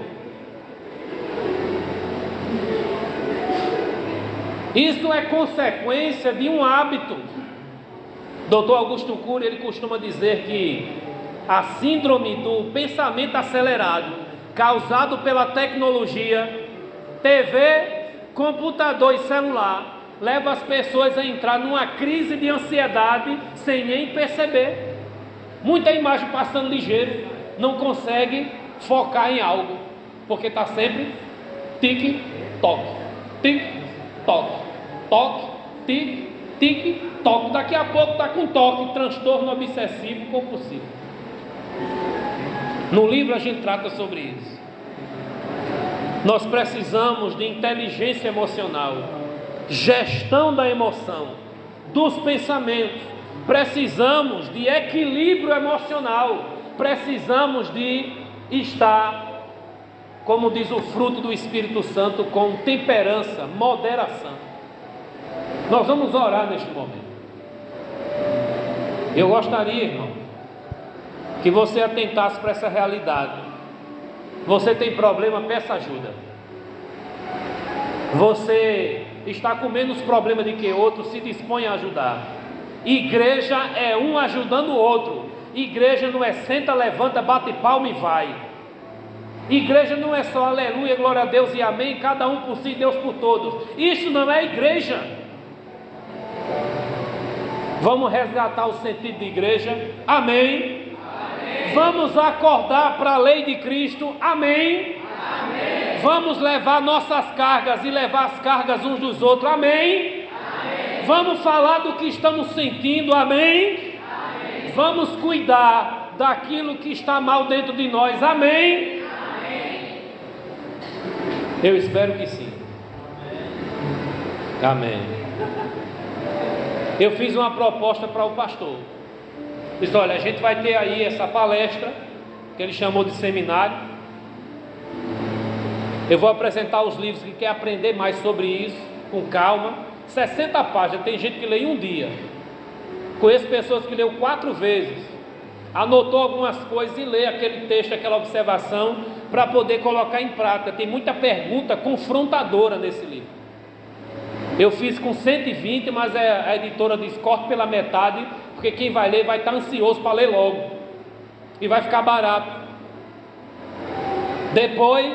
Isso é consequência de um hábito. Dr. Augusto Cury, ele costuma dizer que a síndrome do pensamento acelerado, causado pela tecnologia, TV, computador e celular, leva as pessoas a entrar numa crise de ansiedade sem nem perceber. Muita imagem passando ligeiro, não consegue focar em algo, porque está sempre tic-toc, tic-toc, toque, tic-toc. Daqui a pouco está com toque, transtorno obsessivo compulsivo. No livro a gente trata sobre isso. Nós precisamos de inteligência emocional, gestão da emoção, dos pensamentos. Precisamos de equilíbrio emocional. Precisamos de estar, como diz o fruto do Espírito Santo, com temperança, moderação. Nós vamos orar neste momento. Eu gostaria, irmão, que você atentasse para essa realidade. Você tem problema, peça ajuda. Você está com menos problema do que outro, se dispõe a ajudar. Igreja é um ajudando o outro. Igreja não é senta, levanta, bate palma e vai. Igreja não é só aleluia, glória a Deus e amém, cada um por si, Deus por todos. Isso não é igreja. Vamos resgatar o sentido de igreja. Amém. Amém. Vamos acordar para a lei de Cristo. Amém. Amém. Vamos levar nossas cargas e levar as cargas uns dos outros. Amém. Amém. Vamos falar do que estamos sentindo. Amém. Amém. Vamos cuidar daquilo que está mal dentro de nós. Amém. Amém. Eu espero que sim. Amém. Eu fiz uma proposta para o pastor. Disse: olha, a gente vai ter aí essa palestra, que ele chamou de seminário. Eu vou apresentar os livros que quer aprender mais sobre isso, com calma. 60 páginas, tem gente que lê em um dia. Conheço pessoas que leu 4 vezes. Anotou algumas coisas e lê aquele texto, aquela observação, para poder colocar em prática. Tem muita pergunta confrontadora nesse livro. Eu fiz com 120, mas a editora diz: corte pela metade, porque quem vai ler vai estar ansioso para ler logo, e vai ficar barato. Depois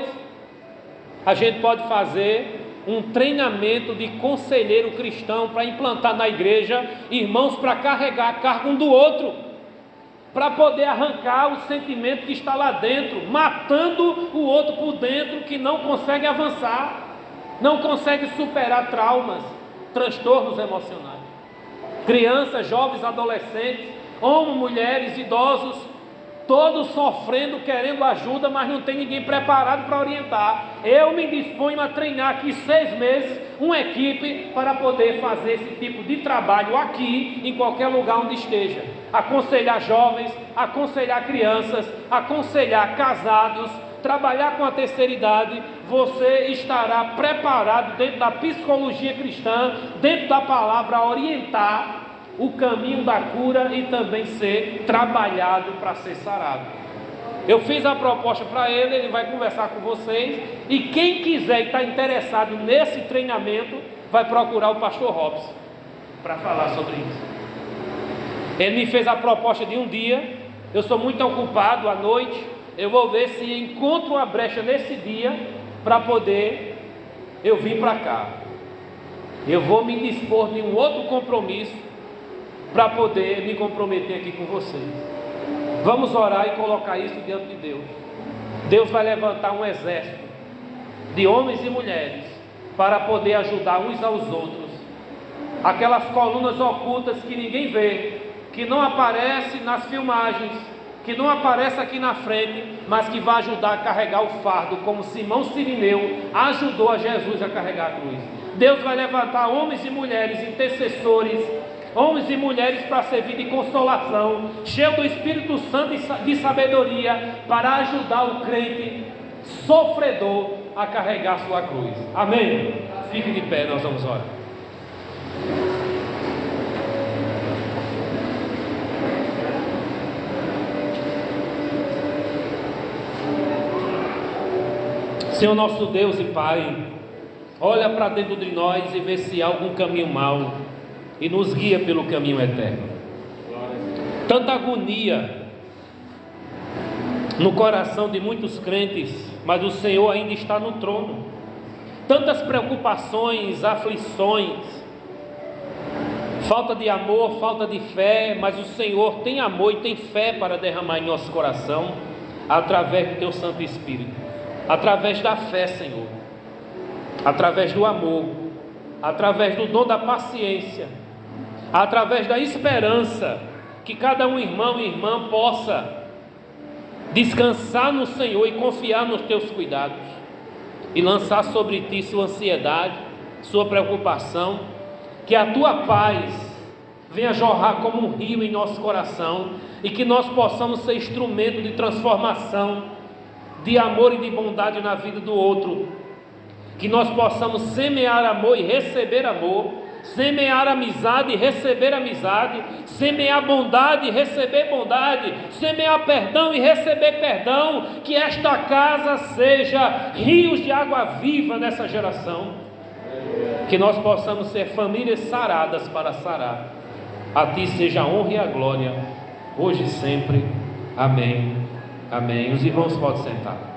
a gente pode fazer um treinamento de conselheiro cristão para implantar na igreja irmãos para carregar a carga um do outro, para poder arrancar o sentimento que está lá dentro, matando o outro por dentro, que não consegue avançar, não consegue superar traumas, transtornos emocionais. Crianças, jovens, adolescentes, homens, mulheres, idosos, todos sofrendo, querendo ajuda, mas não tem ninguém preparado para orientar. Eu me disponho a treinar aqui 6 meses, uma equipe para poder fazer esse tipo de trabalho aqui, em qualquer lugar onde esteja. Aconselhar jovens, aconselhar crianças, aconselhar casados, trabalhar com a terceira idade. Você estará preparado dentro da psicologia cristã, dentro da palavra, a orientar o caminho da cura e também ser trabalhado para ser sarado. Eu fiz a proposta para ele, ele vai conversar com vocês, e quem quiser e está interessado nesse treinamento, vai procurar o pastor Robson para falar sobre isso. Ele me fez a proposta de um dia, eu sou muito ocupado à noite, eu vou ver se encontro uma brecha nesse dia para poder eu vir para cá. Eu vou me dispor de um outro compromisso para poder me comprometer aqui com vocês. Vamos orar e colocar isso diante de Deus. Deus vai levantar um exército de homens e mulheres para poder ajudar uns aos outros. Aquelas colunas ocultas que ninguém vê, que não aparecem nas filmagens, que não aparece aqui na frente, mas que vai ajudar a carregar o fardo, como Simão Sirineu ajudou a Jesus a carregar a cruz. Deus vai levantar homens e mulheres intercessores homens e mulheres para servir de consolação, cheio do Espírito Santo e de sabedoria, para ajudar o crente sofredor a carregar sua cruz. Amém? Fique de pé, nós vamos orar. Senhor nosso Deus e Pai, olha para dentro de nós e vê se há algum caminho mau e nos guia pelo caminho eterno. Tanta agonia no coração de muitos crentes, mas o Senhor ainda está no trono. Tantas preocupações, aflições, falta de amor, falta de fé, mas o Senhor tem amor e tem fé para derramar em nosso coração, através do Teu Santo Espírito, através da fé, Senhor, através do amor, através do dom da paciência, através da esperança, que cada um irmão e irmã possa descansar no Senhor e confiar nos Teus cuidados, e lançar sobre Ti sua ansiedade, sua preocupação, que a Tua paz venha jorrar como um rio em nosso coração, e que nós possamos ser instrumento de transformação, de amor e de bondade na vida do outro, que nós possamos semear amor e receber amor, semear amizade e receber amizade, semear bondade e receber bondade, semear perdão e receber perdão, que esta casa seja rios de água viva nessa geração, que nós possamos ser famílias saradas para sarar. A Ti seja a honra e a glória, hoje e sempre. Amém. Amém. Os irmãos podem sentar.